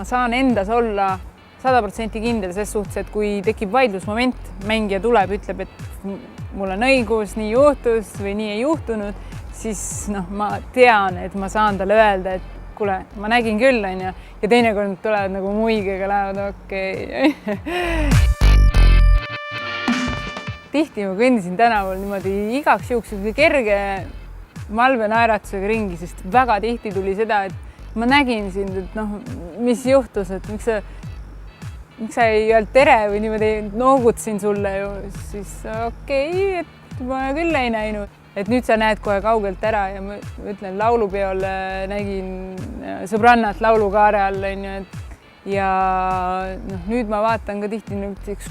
saan endas olla 100% kindel ses suhtes, et kui tekib vaidlusmoment, mängija tuleb, ütleb, et mul on õigus, nii juhtus või nii ei juhtunud, siis ma tean, et ma saan talle öelda, et kuule, ma nägin küll, ja teinekord tulevad nagu muigega lähevad, okei. Tihti ma kõndisin tänaval niimoodi igaks juhuks kerge malvenaeratusega ringi, sest väga tihti tuli seda, et ma nägin sind, et mis juhtus, et miks sa ei öelnud tere või niimoodi noogutasin sulle ju, siis okei, et ma küll ei näinud. Et nüüd sa näed kohe kaugelt ära ja ma ütlen, laulupeol nägin sõbrannat laulukaare all, ja nüüd ma vaatan ka tihti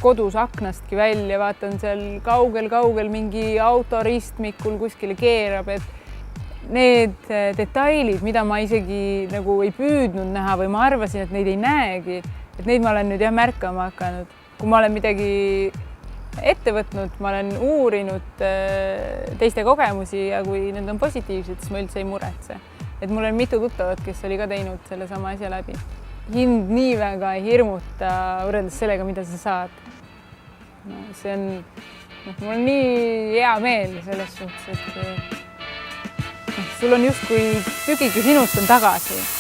kodus aknastki välja, vaatan seal kaugel mingi autoristmikul kuskile keerab, et need detailid, mida ma isegi nagu ei püüdnud näha või ma arvasin, et neid ei näegi, et neid ma olen nüüd märkama hakanud. Kui ma olen midagi ette võtnud, ma olen uurinud teiste kogemusi ja kui need on positiivsed, siis ma üldse ei muretse. Et mul on mitu tuttavat, kes oli ka teinud selle sama asja läbi. Hind nii väga ei hirmuta võrreldes sellega, mida sa saad. See on, mul on nii hea meel selles suhtes, et sul on justkui tügigi sinust on tagasi.